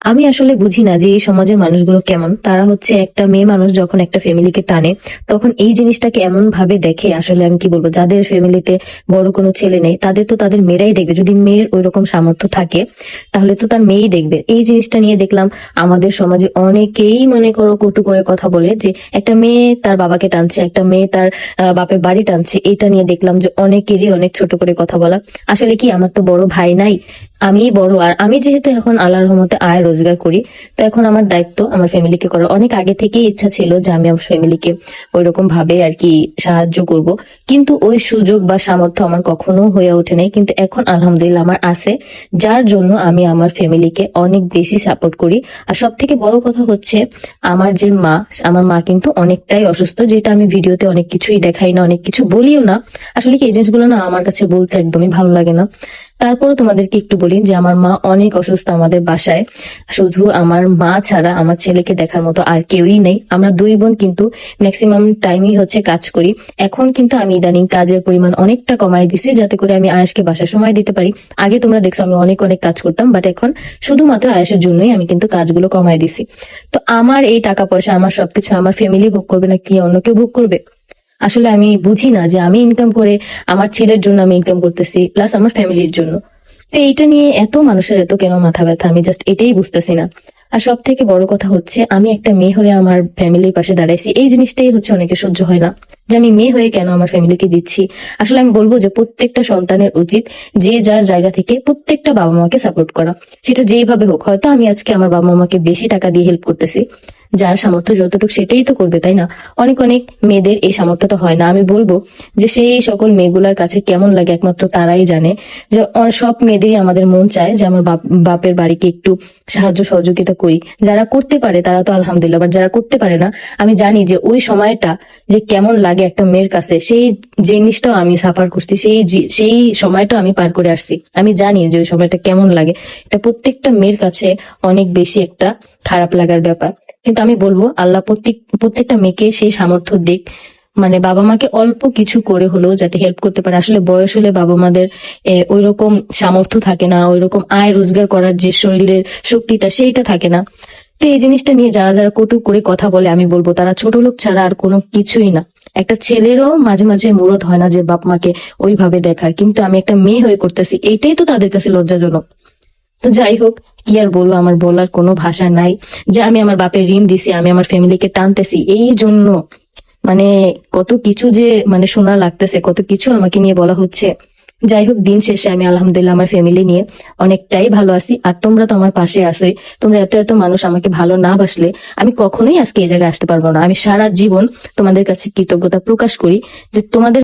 আমি আসলে বুঝি না যে এই সমাজের মানুষগুলো কেমন। তারা হচ্ছে একটা মেয়ে মানুষ যখন একটা ফ্যামিলিকে টানে, তখন এই জিনিসটাকে এমন ভাবে দেখে, আসলে আমি কি বলবো, যাদের ফ্যামিলিতে বড় কোনো ছেলে নেই তাদের তো তাদের মেয়েরাই দেখবে। যদি মেয়ের ওই রকম সামর্থ্য থাকে তাহলে তো তার মেয়েই দেখবে। এই জিনিসটা নিয়ে দেখলাম আমাদের সমাজে অনেকেই মনে করো কটু করে কথা বলে, যে একটা মেয়ে তার বাবাকে টানছে, একটা মেয়ে তার বাপের বাড়ি টানছে। এটা নিয়ে দেখলাম যে অনেকেরই অনেক ছোট করে কথা বলা। আসলে কি, আমার তো বড় ভাই নাই, আমি বড়। আর আমি যেহেতু এখন আল্লাহর রহমতে আয় রোজগার করি, তো এখন আমার দায়িত্ব আমার ফ্যামিলিকে করার। অনেক আগে থেকেই ইচ্ছা ছিল যে আমি আমার ফ্যামিলিকে ওইরকম ভাবে আর কি সাহায্য করব, কিন্তু ওই সুযোগ বা সামর্থ্য আমার কখনো হয়ে ওঠে নাই। কিন্তু এখন আলহামদুলিল্লাহ আমার আছে, যার জন্য আমি আমার ফ্যামিলিকে অনেক বেশি সাপোর্ট করি। আর সব থেকে বড় কথা হচ্ছে আমার যে মা, আমার মা কিন্তু অনেকটাই অসুস্থ, যেটা আমি ভিডিওতে অনেক কিছুই দেখাই না, অনেক কিছু বলিও না। আসলে কি, এই জিনিসগুলো না আমার কাছে বলতে একদমই ভালো লাগে না। তারপরে তোমাদেরকে একটু বলি যে আমার মা অনেক অসুস্থ। আমাদের বাসায় শুধু আমার মা ছাড়া আমার ছেলেকে দেখার মতো আর কেউই নেই। আমরা দুই বোন কিন্তু ম্যাক্সিমাম টাইমই হচ্ছে কাজ করি। এখন কিন্তু আমি ইদানিং কাজের পরিমাণ অনেকটা কমাই দিছি, যাতে করে আমি আয়েশকে বাসায় সময় দিতে পারি। আগে তোমরা দেখছো আমি অনেক অনেক কাজ করতাম, বাট এখন শুধুমাত্র আয়েশের জন্যই আমি কিন্তু কাজগুলো কমাই দিছি। তো আমার এই টাকা পয়সা, আমার সবকিছু আমার ফ্যামিলি ভোগ করবে না কি অন্য কেউ ভোগ করবে? আসলে আমি বুঝি না যে আমি ইনকাম করে আমার ছেলের জন্য আমি ইনকাম করতেছি, প্লাস আমার ফ্যামিলির জন্য। তো এইটা নিয়ে এত মানুষের এত কেন মাথা ব্যথা, আমি জাস্ট এটাই বুঝতেছি না। আর সব থেকে বড় কথা হচ্ছে আমি একটা মেয়ে হয়ে আমার ফ্যামিলির পাশে দাঁড়াইছি, এই জিনিসটাই হচ্ছে অনেকে সহ্য হয় না, যে আমি মেয়ে হয়ে কেন আমার ফ্যামিলিকে দিচ্ছি। আসলে আমি বলবো যে প্রত্যেকটা সন্তানের উচিত যে যার জায়গা থেকে প্রত্যেকটা বাবা মাকে সাপোর্ট করা, সেটা যেইভাবে হোক। হয়তো আমি আজকে আমার বাবা মাকে বেশি টাকা দিয়ে হেল্প করতেছি, যার সামর্থ্য যতটুকু সেটাই তো করবে, তাই না? অনেক অনেক মেয়েদের এই সামর্থ্যটা হয় না। আমি বলবো যে সেই সকল মেয়েগুলার কাছে কেমন লাগে একমাত্র তারাই জানে। যে সব মেয়েদেরই আমাদের মন চায় যে আমার বাপের বাড়িকে একটু সাহায্য সহযোগিতা করি। যারা করতে পারে তারা তো আলহামদুলিল্লাহ, বাট যারা করতে পারে না, আমি জানি যে ওই সময়টা যে কেমন লাগে একটা মেয়ের কাছে, সেই জিনিসটাও আমি সাফার করছি, সেই সময়টা আমি পার করে আসছি। আমি জানি যে ওই সময়টা কেমন লাগে। এটা প্রত্যেকটা মেয়ের কাছে অনেক বেশি একটা খারাপ লাগার ব্যাপার। কিন্তু আমি বলবো আল্লাহ প্রত্যেকটা মেয়েকে সেই সামর্থ্য দিক, মানে বাবা মাকে অল্প কিছু করে হলেও যাতে হেল্প করতে পারে। আসলে বয়স হলে বাবা মাদের ওই রকম সামর্থ্য থাকে না, ওই রকম আয় রোজগার করার যে শরীরের শক্তিটা সেইটা থাকে না। তো এই জিনিসটা নিয়ে যারা যারা কটু করে কথা বলে, আমি বলবো তারা ছোট লোক ছাড়া আর কোনো কিছুই না। একটা ছেলেরও মাঝে মাঝে মুরত হয় না যে বাপ মাকে ওইভাবে দেখার, কিন্তু আমি একটা মেয়ে হয়ে করতেছি, এইটাই তো তাদের কাছে লজ্জাজনক। তো যাই হোক, কি আর বলবো, আমার বলার কোনো ভাষা নাই। যে আমি আমার বাপের ঋণ দিছি, আমি আমার ফ্যামিলিকে টানতেছি এই জন্য, মানে কত কিছু যে মানে শোনা লাগতেছে, কত কিছু আমাকে নিয়ে বলা হচ্ছে। যাই হোক, দিন শেষে আমি আলহামদুলিল্লাহ আমার ফ্যামিলি নিয়ে অনেকটাই ভালো আছি। আর তোমরা তো আমার পাশে আছো। তোমরা এত এত মানুষ আমাকে ভালো না বাসলে আমি কখনোই আজকে এই জায়গায় আসতে পারবো না। আমি সারা জীবন তোমাদের কাছে কৃতজ্ঞতা প্রকাশ করি যে তোমাদের